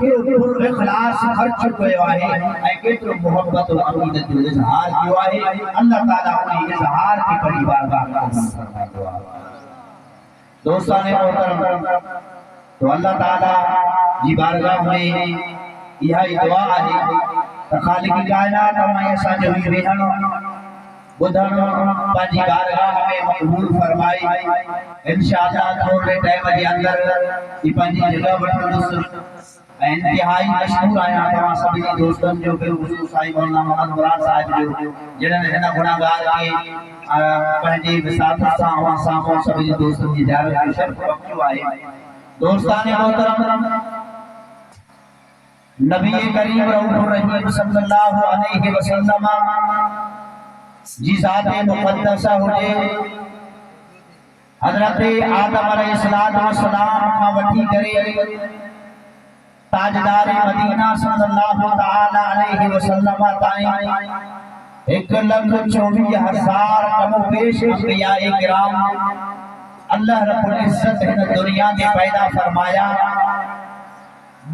केतिरो इखलास ख़र्च कयो आहे ऐं केतिरो मोहब्बत और अक़ीदत जो इज़हार कियो आहे। अल्लाह ताला उन इज़हार की बड़ी बारगाह में फरमाईंदो आहे। दोस्तान मोहतरम, तो अल्लाह ताला जी बारगाह में इहा ई दुआ आहे त ख़ालिक़ कायनात में असांजो ही वेहणो बुधण पंहिंजी बारगाह में मक़बूल फरमाई। इंशाअल्लाह थोड़े टाइम जे अंदर ई पंहिंजी जगह वठंदुसि। इंतहाई मशहूर आया तमाम सभी दोस्तन जो बिलखुसूस साईं मौलाना मोहम्मद मुराद साहिब जो जिन्हनि हिन गुनाहगार के पंहिंजी विसाखत सां अवां साम्हूं सभी दोस्तन जी ज़ियारत जो शर्फ़ बख़्शियो आहे। दोस्तान मोहतरम, नबी करीम रऊफ़ुर रहीम सल्लल्लाहु अलैहि वसल्लम जी ज़ात मुक़द्दसा हुजे हज़रत आदम अलैहिस्सलाम खां वठी करे ताजदार मदीना सल्लल्लाहु तआला अलैहि वसल्लम ताईं 1,24,000 कमो पेश अंबिया किराम अल्लाह रब्बुल इज्जत हिन दुनिया में पैदा फरमाया।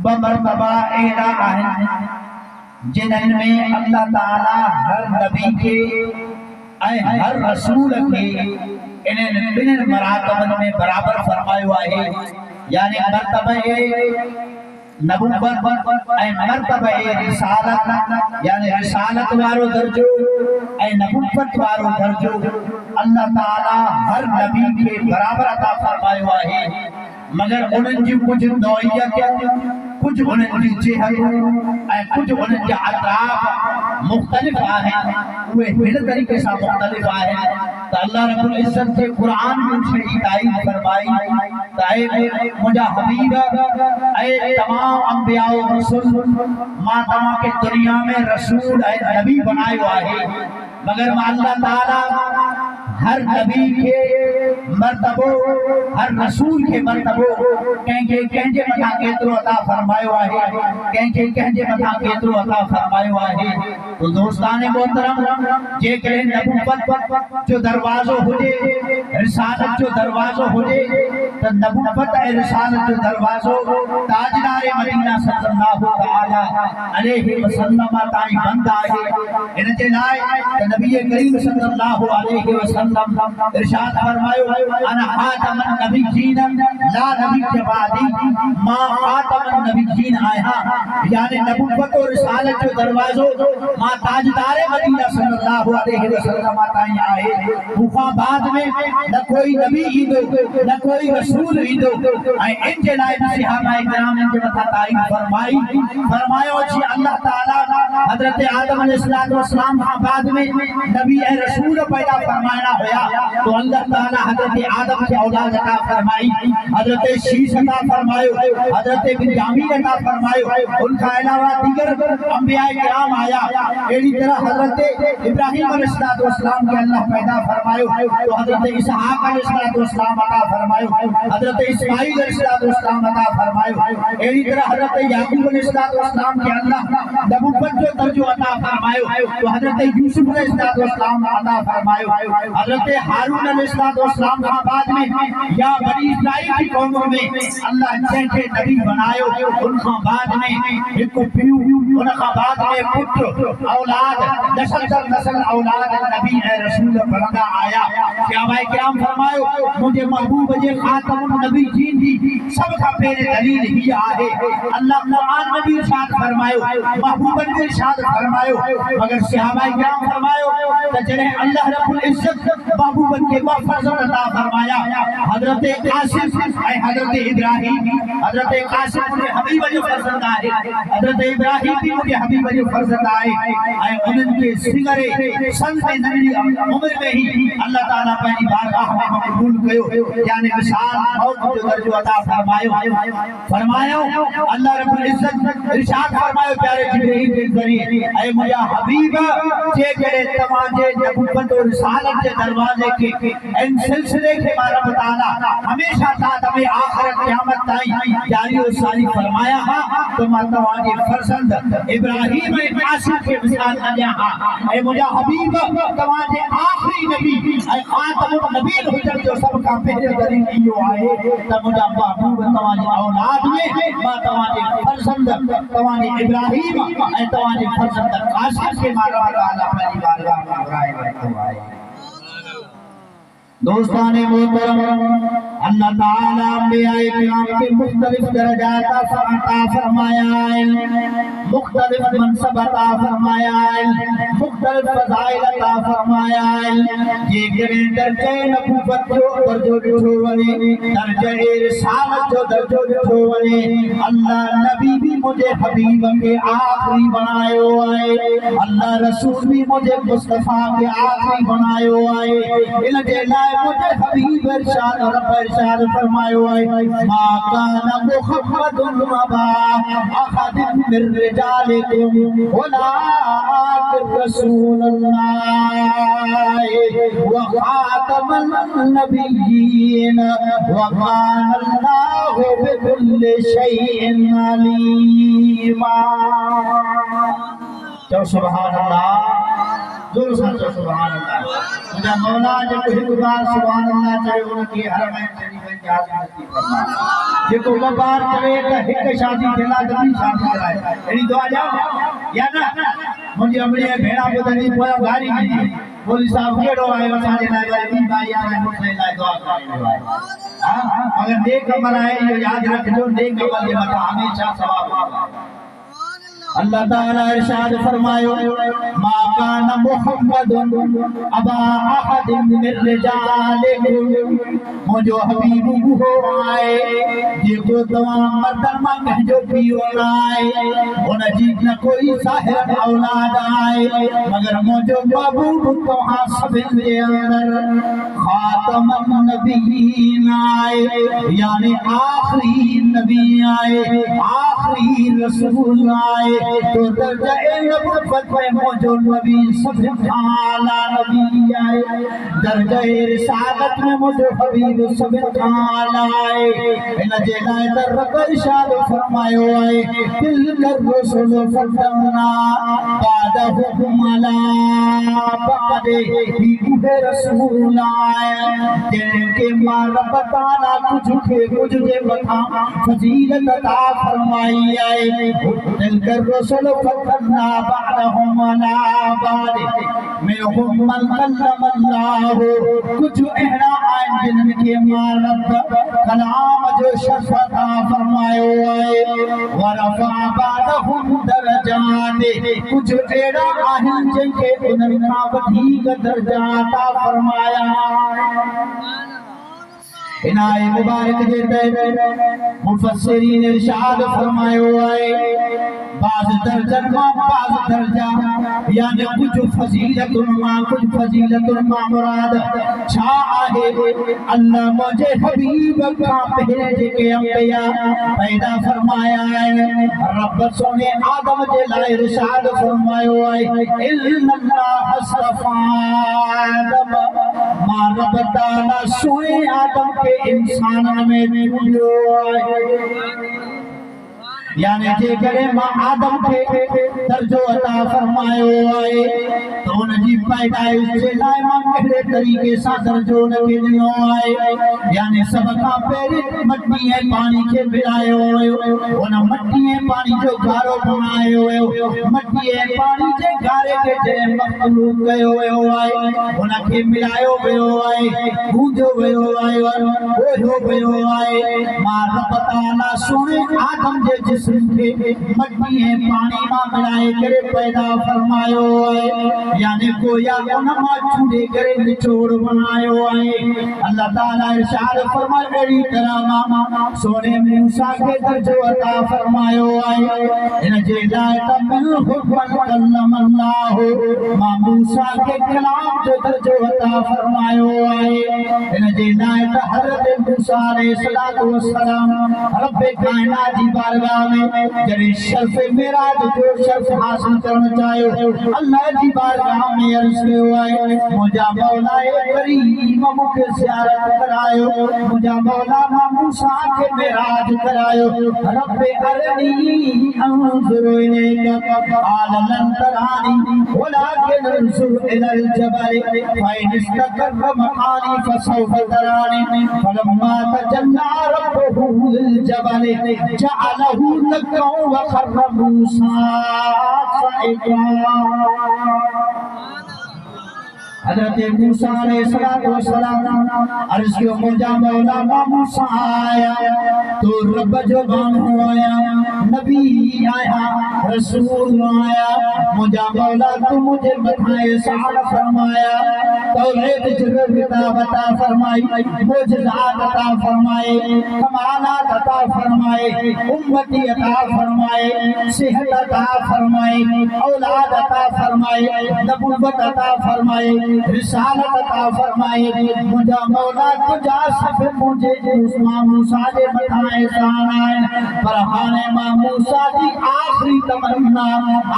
बमरतबा एड़ा आहिनि जिन्हनि में अल्लाह ताला हर नबी के हर रसूल के इन्हनि ॿिन्हिनि मरातबनि में बराबर फरमायो आहे। यानी मर्तबे नबुव्वत ऐं मर्तबे रिसालत, यानी रिसालत वारो दर्जो ऐं नबुव्वत वारो दर्जो अल्लाह ताला हर नबी के बराबर अता फरमायो आहे। मगर उन्हनि जी कुछ नौइयत, कुछ उन्हनि जी जिहत ऐं कुछ उन्हनि जा अतराफ मुख्तलिफ आहिनि, उहे हिन तरीक़े सां मुख्तलिफ आहिनि त अल्लाह रब्बुल इज्जत के कुरान में शई ताईद फरमाई त ऐ मुंहिंजा हबीब ऐं तमाम अंबिया और रसूल मां तव्हां के दुनिया में रसूल ऐं नबी बनायो आहे। मगर मां अल्लाह ताला हर नबी के मर्तबो, हर रसूल के मर्तबो कंहिंजे मथां केतिरो अता फरमायो आहे, कंहिंजे मथां केतिरो अता फरमायो आहे। तो दोस्तान मोहतरम, जेकॾहिं नबुव्वत जो दरवाज़ो हुजे, रिसालत जो दरवाज़ो हुजे त नबुव्वत ऐं रिसालत जो दरवाज़ो ताजदार मदीना सल्लल्लाहु तआला अलैहि वसल्लम ताईं बंद आहे। इन जे लाइ त नबी करीम सल्लल्लाहु अलैहि वसल्लम इरशाद फरमायो अना खातमुन नबिय्यीन ला नबी बादी, मां खातमुन नबिय्यीन आया। यानी नबुव्वत और रिसालत जो दरवाज़ो मां ताजदार मदीना सल्लल्लाहु अलैहि वसल्लम ताईं आहे। उखां बाद में न कोई नबी ईंदो, न कोई रसूल ईंदो। ऐं इन जे लाइ सहाबाए किराम जे मथां ताईद फरमायो छी अल्लाह ताला हज़रत आदम अलैहिस्सलाम खां बाद में नबी ऐं रसूल पैदा फरमाया हुया। तो अल्लाह ताला हज़रत आदम के औलाद अता फरमाई, हज़रत शीश अता फरमायो, हज़रत बिन्यामीन अता फरमायो। उनका अलावा दीगर अंबिया किराम आया। एड़ी तरह हज़रत इब्राहीम अलैहिस्सलाम के अल्लाह पैदा फरमायो, तो हज़रत इसहाक अलैहिस्सलाम अता फरमायो, हज़रत इस्माईल अलैहिस्सलाम अता फरमायो। एड़ी तरह हज़रत याकूब अलैहिस्सलाम के अल्लाह नबुव्वत जो दर्जो अता फरमायो, तो हज़रत यूसुफ अलैहिस्सलाम अता फरमायो। हज़रत हारून अलैहिस्सलाम के बाद में या बनी इस्राइल की कौमों में अल्लाह जैसे नबी बनायो, उनका बाद में एक पीऊ, उनका बाद में पुत्र औलाद, नस्ल दर नस्ल औलाद नबी ऐ रसूल बनदा आया। सहाबाए किराम फरमायो मुझे महबूब जे खातमुन नबिय्यीन जी सब का पहले दलील ही आहे। अल्लाह कुरान में भी इरशाद फरमायो, महबूबन भी इरशाद फरमायो। मगर सहाबाए किराम फरमायो त जने अल्लाह रब्बुल इज्जत महबूबन के फर्जंद अता फरमाया, हज़रत कासिम ऐं हज़रत इब्राहीम, हज़रत कासिम मुझे हबीब जो फर्जंद आहे, हज़रत इब्राहीम भी मुझे हबीब जो फर्जंद आहे। ऐं उन्हनि के सिगरे सन में नंढी उम्र में ही अल्लाह ताला पंहिंजी बारगाह में मक़बूल कयो, यानी विशाल मौत जो दर्जो अता फरमायो। अल्लाह रब्बुल इज्जत इरशाद फरमायो प्यारे जिब्रील के ज़रिए, ऐ मुंहिंजा हबीब जेकॾहिं तव्हांजे नबुव्वत और रिसालत के दरवाजे के इन सिलसिले के बारे में ताला हमेशा ताकि आखिर क़यामत ताईं जारी और सारी फरमाया हा, तो मां तव्हांजे फर्जंद इब्राहीम ऐं कासिम के मिसाल अञा हा। ऐं मुंहिंजा हबीब तव्हांजे आखिरी नबी ऐं खातमुन नबीन हुजण जो सब खां पहिरियों दलील इहो आहे त मुंहिंजा महबूब तव्हांजे औलाद में मां तव्हांजे फर्जंद तवानी इब्राहिम ऐं तवानी फर्जंद कासिम के मारा ताला पंहिंजी बारगाह में घुराए वठो आहे। दोस्तान मोहतरम, अल्लाह ताला अंबियाए किराम के मुख्तलिफ दर्जात अता फरमाया है, मुख्तलिफ मनसब अता फरमाया है, मुख्तलिफ फज़ाइल अता फरमाया है। ये करे दर्जे नबूवत जो दर्जो ॾिठो वञे, दर्जे रिसालत जो दर्जो ॾिठो वञे, अल्लाह नबी भी मुझे हबीब के आखिरी बनायो है, अल्लाह रसूल भी मुझे मुस्तफा के आखिरी बनायो है। इन जे लाइ मुझे हबीब इरशाद रब इरशाद फरमायो है, मा काना मुहम्मदुन अबा अहदिन मिन रिजालिकुम वलाकिन रसूलुल्लाह व खातमन नबिय्यीन व काना अल्लाहु बिकुल्लि शैइन अलीमा। तो सुभान अल्लाह, जोर से सुभान अल्लाह। मुझा मौला जो एक बार सुभान अल्लाह चवे उनकी हरमैन शरीफ में हाज़िर नसीब फरमा, जेको ॿ बार चवे त हिक शादी थियला त ॿी शादी कराए, अहिड़ी दुआ ॾियो या न। मुंहिंजी अमड़ी भेणा ॿुधंदी पोयां गारी ॾींदी, मौलवी साहब कहिड़ो आहे असांजे लाइ वरी ॿी भाई आहे मुंहिंजे लाइ दुआ कराईंदो आहे। हां, मगर नेक अमल आहे, इहो यादि रखिजो, नेक अमल जे मथां हमेशा सवाब आहे। अल्लाह ताला इरशाद फरमायो, मा काना मुहम्मदुन अबा अहदिन मिन रिजालिकुम, मुझो हबीब हो आए जेको तवां मर्दन मां कंहिंजो पीउ आहे, उन जी न कोई साहिब औलाद आहे, मगर मुझो महबूब तव्हां सभिनि जे अंदर खातमन नबिय्यीन आहे, यानी आखिरी नबी आहे, आखिरी रसूल आहे। तो दर्जा नबूवत में मौजो नबी सबसे आला नबी आए, दर्जा रिसालत में मौजो हबीब सबसे आला है। इन जे लाइ त रब इरशाद फरमायो है, तिलकर रसूल फदलना बादहुम अला बादे, ही उहे रसूल आए जिनके मां रब ताला कुछ जे मथां फजीलत अता फरमाई है। तिलकर रसूल फदलना बादहुम अला बादे मिनहुम मन कल्लम अल्लाह, कुछ अहिड़ा आहिनि जिन्हनि खे मां रब कलाम जो शर्फ़ अता फरमायो आहे। वरफ़ा बादहुम दरजात, कुछ अहिड़ा आहिनि जिनखे उन्हनि खां वधीक दर्जा अता फरमाया। इनाए मुबारक जे तहत मुफस्सिरीन इरशाद फरमायो है, बाज़ दर्जन मां बाज़ दर्जा, यानी कुछ फजीलतुन मां मुराद छा आहे। अल्लाह मुझे हबीब का पहले जेके अंबिया पैदा फरमाया है, रब सोने आदम जे लाइ इरशाद फरमायो है, इल्लल्लाह हसफ़ा आदम, मां रब ताला सोए आदम के इंसान में चूंडियो है, यानी जेकरे मां आदम के दर्जो अता फरमायो है, तो उन जी पैदाइश जे लाइ मां कहिड़े तरीक़े सां दर्जो उनखे ॾिनो आहे। यानी सभ खां पहिरीं मट्टी ऐं पाणी खे मिलायो वियो, उन मट्टी ऐं पाणी जो गारो बणायो वियो, मट्टी ऐं पाणी जे गारे खे जंहिं मख़लूक़ कयो वियो आहे, उनखे मिलायो वियो आहे, गूंजो वियो आहे, ॻोहियो वियो आहे। मां रब ताला सोने आदम जे जिस्म खे मट्टी ऐं पाणी मां मिलाए करे पैदा फरमायो है, यानी गोया उन मां चूंडे करे निचोड़ बनायो है। अल्लाह ताला इरशाद फरमायो, अहिड़ी तरह मां सोने मूसा खे दर्जो अता फरमायो है। इन जे लाइ त मिनहुम कल्लम अल्लाह, मां मूसा खे कलाम जो दर्जो अता फरमायो है। इन जे लाइ त हज़रत मूसा अलैहिस्सलातु वस्सलाम रब कायनात जी बारगाह में जॾहिं शर्फ़ मेराज जो शर्फ हासिल करना चाहिए अल्लाह की बारगाह में अर्ज कयो है मुझा मौला करीम मुखे ज़ियारत करायो मुझा मौला मूसा के मेराज करायो रब्बे अरनी अंजुर इलैका क़ाल लन तरानी वलाकिन अंजुर इलल जबल फ़इन इस्तक़र्र मकानी फसौफ तरानी फलम्मा तजल्ला रब्बुहु लिल जबल जअलहु दक्का व खर्र मूसा साइक़ा। हज़रत मूसा अलैहिस्सलाम अर्ज़ कियो मुझा मौला मूसा आया तो रब जो बानो आया नबी आया रसूल आया मुझा मौला तू मुझे बताए सारा फरमाया तौरात जरूर किताब अता फरमाई मुजज़ात अता फरमाए कमालात अता फरमाए उम्मती अता फरमाए सेहत अता फरमाए औलाद अता फरमाए नबुव्वत अता फरमाए रिसालत अता फरमाए मुझा मौला तुझा सब मुझे मूसा दे मथां एहसान है पर हाने मूसा दी आखिरी तमन्ना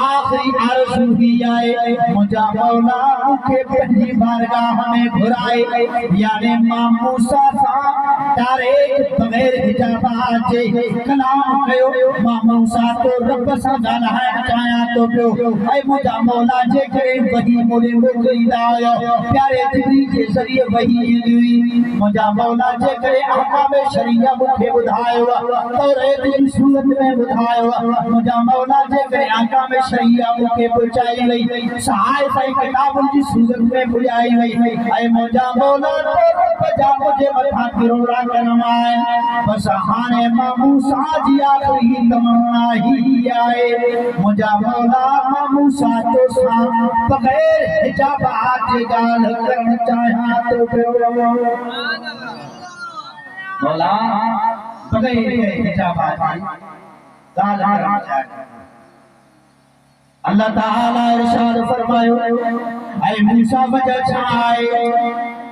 आखिरी आरज़ू ही आए मुझा मौला मुखे पंहिंजी बारगाह में घुराए यानी मूसा सा डायरेक्ट बगैर हिजाबात जे कलाम कयो मूसा तो रब सा ॻाल्हाइण चाहियां तो पियो ऐं मुझा मौला जे करे वही मोले मोकिलींदा आहियो प्यारे जिब्रील के ज़रिए वही ईंदी हुई मुझा मौला जे करे अहकाम शरीया मुखे ॿुधायो तौरात जी सूरत में ॿुधायो मुझा मौला जे करे अहकाम शरीया मुखे पहुचाई वई सहायता किताबुनि जी सूरत में ॿुधाई वई ऐं मुझा मौला जा मुझे मथां किरोड़ा करना है बस हाने मूसा जी आखिरी तमन्ना ही आए मुझा मौला मूसा तो सा बगैर हिजाबात जे ॻाल्हि करण चाहियां तो पियो मौला बगैर हिजाबात ॻाल्हि करण चाहियां अल्लाह ताला इरशाद फरमायो ऐ मूसा वजह छा आहे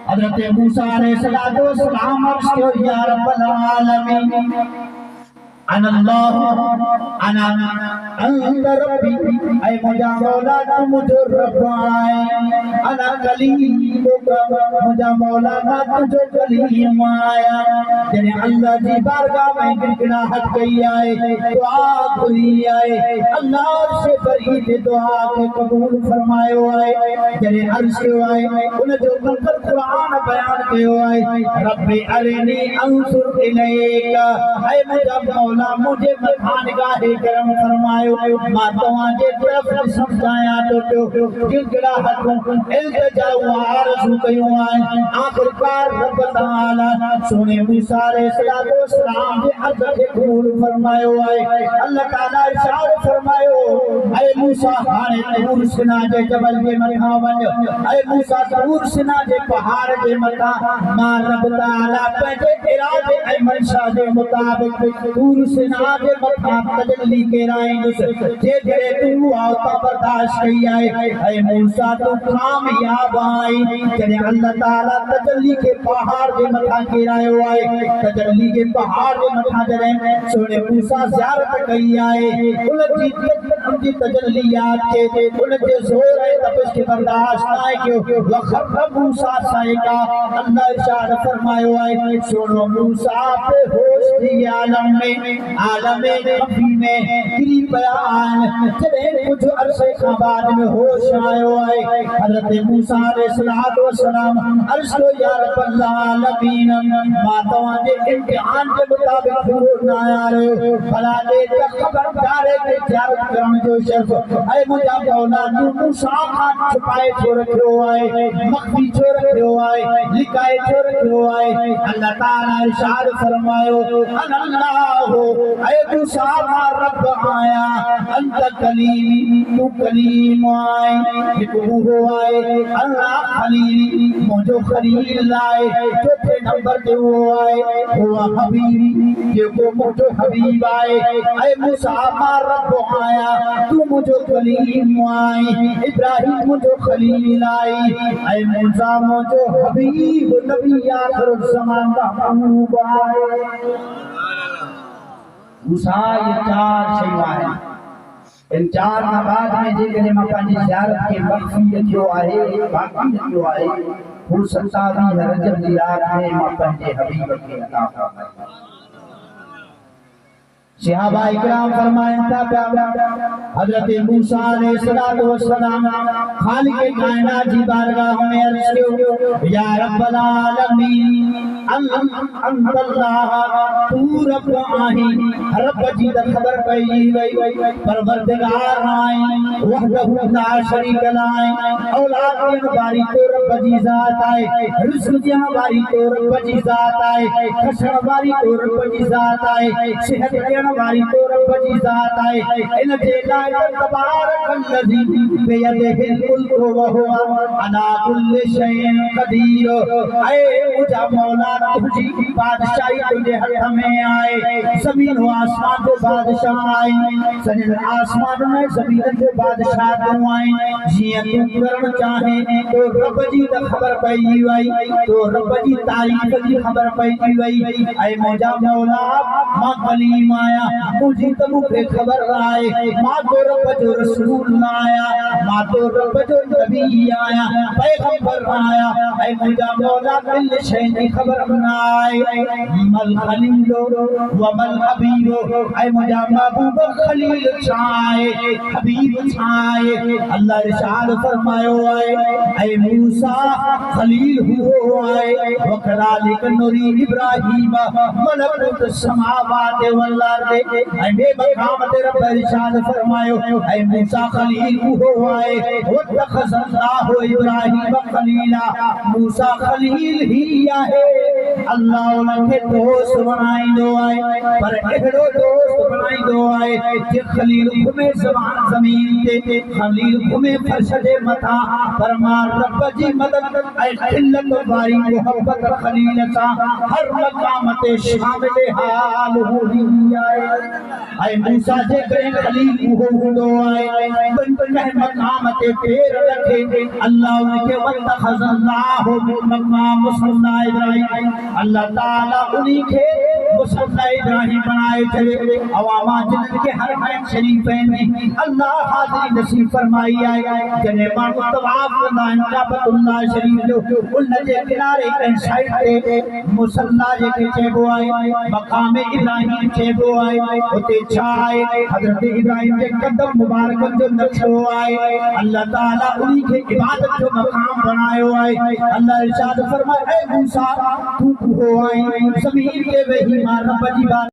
हज़रत मूसा अलैहिस्सलाम अर्ज़ कियो या रब्बल आलमीन अनल्लाह अना अंत रब्बी ऐ मुझा मौला तू मुझो रब आहे अना कलीमुका मुझा मौला ना तुझो कलीम आया जने अल्लाह जी बारगाह में गिड़गिड़ाहट कई आए दुआ घुरी आए अल्लाह से बरी दे दुआ के कबूल फरमायो आए जने अर्ज़ कियो आए उन जो मंज़र कुरान बयान कियो आए रब्बे अरनी अंसुर इलैका ऐ मुझा मौला मुझे मथां निगाहे करम फरमायो मां तव्हां जे तरफ समझाया तो पियो गिड़गिड़ाहटूं इल्तिजाऊं आरज़ू कयूं आहिनि आख़िरकार रब ताला सोने मूसा अलैहिस्सलाम जे अर्ज़ खे क़बूल फरमायो आहे अल्लाह ताला इरशाद फरमायो ऐ मूसा हाणे तूर सिना जे जबल जे मथां वञ ऐ मूसा तूर सिना जे पहाड़ जे मथां मां रब ताला पंहिंजे इरादे ऐं मंशा जे मुताबिक़ तूर सिना जे मथां तजल्ली केराईंदुसि जे जॾहिं तूं आवता बर्दाश्त कई आहे ऐं मूसा तूं कामयाब आई जॾहिं अल्लाह ताला तजल्ली के पहाड़ जे मथां केरायो आहे तजल्ली के पहाड़ जे मथां जॾहिं सोने मूसा ज़ियारत कई आहे उन जी तजल्लियात खे उन जे ज़ोर ऐं तपिश खे बर्दाश्त नाहे कयो वखर मूसा साइक़ा अल्लाह इरशाद फरमायो आहे सोनो मूसा बेहोश थी आलम में कभी में गिरी पिया आहिनि जॾहिं कुझु अरसे खां बाद में होश आयो आहे हज़रत मूसा अलैहिस्सलाम अर्ज़ कयो या रब्बल आलमीन मां तव्हां जे इम्तिहान जे मुताबिक़ पूरो न आहियो भला दे त ख़बरदार के ज़ियारत करण जो शर्फ़ ऐं मुंहिंजा मौला तूं मूसा खां छुपाए छो रखियो आहे मख़फ़ी छो रखियो आहे लिकाए छो रखियो आहे अल्लाह ताला इरशाद फरमायो अल्लाह ऐ मूसा मां रब आया अंत कलीमी तू कलीम आए हिकु उहो आहे अल्लाह खलीली मुंहिंजो खलील आहे चौथे नंबर ते उहो आहे हुआ हबीबी जेको मुंहिंजो हबीब आहे ऐ मूसा मां रब आया तू मुंहिंजो कलीम आहे इब्राहिम मुंहिंजो खलील आहे ऐं मूसा मुंहिंजो हबीब नबी आख़िर ज़मान का महबूब आहे मूसा ये चार शयूं आहिनि इन 4 नमाज में जेकॾहिं मां पंहिंजी ज़ियारत खे मख़फ़ी रखियो आहे, बाक़ी रखियो आहे, हू 27 रजब जी रात में मां पंहिंजे हबीब खे अता फरमाई। सहाबा इकराम फरमाइन था हजरत मूसा अलैहिस्सलातु वस्सलाम खालिक कायनात जी बारगाह में अर्ज़ कयो, या रब्बल आलमीन अंतल्लाह तू रब आही। रब जी त ख़बर पइजी वई, परवरदिगार आही, वहदहु ला शरीक लाई, औलाद ॾियण वारी तो रब जी ज़ात आहे, रिज़्क़ ॾियण वारी तो रब जी ज़ात आहे, खसण वारी तो रब जी ज़ात आहे, सिहत ॾियण वारी तो रब जी ज़ात आहे। इन जे लाइ तबारकल्लज़ी बियदिहिल मुल्कु व हुवा अला कुल्लि शैइन क़दीर। ऐ मुंहिंजा मौला तुझी बादशाही तुझे हथ में आए, ज़मीन व आसमान जो बादशाह आए, सॼे आसमान में ज़मीन जो बादशाह तूं आए। जीअं तूं करण चाहे तो रब जी त ख़बर पइजी वई, तो रब जी तारीफ़ जी ख़बर पइजी वई। ऐ मुंहिंजा मौला मां कलीम आहियां, मुझी तो मूंखे ख़बर आहे, मां तो रब जो रसूल न आहियां, मां तो रब जो नबी आहियां, पैगंबर आहियां। ऐ मुंहिंजा मौला कुल शइ जी ख़बर न आहे। मल खलीलो व मल हबीबो, ऐ मुंहिंजा महबूब खलील छा आहे, हबीब छा आहे। अल्लाह इरशाद फरमायो आहे, ऐ मूसा खलील हुओ आहे, व कज़ालिक नुरी इब्राहीम मलकुत समावाति वल अर्द। ऐं ॿिए मक़ाम ते रब इरशाद फरमायो, ऐं मूसा खलील उहो आहे, वतख़ज़ल्लाहु इब्राहीम खलीला, मूसा खलील ही आहे। अल्लाह उनखे दोस्त बणाईंदो आहे, पर अहिड़ो दोस्त बणाईंदो आहे जे खलील घुमे ज़मीन ते, खलील घुमे फर्श जे मथां, पर मां रब जी मदद ऐं खिलत वारी मोहब्बत खलील सां हर मक़ाम ते शामिल हाल हूंदी आहे। ऐं मूसा जेकॾहिं खलील उहो हूंदो आहे, कंहिं मक़ाम ते पैर रखे, अल्लाह उनखे वतख़ज़ल्लाहु मक़ाम मुसल्ला इब्राहीम, अल्लाह ताला उन्हीं के मुसल्ला इब्राहीम बनाए चले। अवामा जिन्हनि के हर हरम शरीफ़ैन में अल्लाह हाज़िरी नसीब फरमाई आहे। जॾहिं माण्हू तवाफ़ कंदा आहिनि काबतुल्लाह शरीफ़ जो, उन जे किनारे कंहिं साइड ते मुसल्ला जेके चइबो आहे, मक़ाम इब्राहीम चइबो आहे, उते छा आहे, हज़रत इब्राहीम जे कदम मुबारकनि जो नक्शो आहे। अल्लाह ताला उन्हीं खे इबादत जो मक़ाम बनायो आहे। अल्लाह इरशाद फरमाए, ऐ मूसा तू उहो आहीं, ज़मीन ते वेही मां रब जी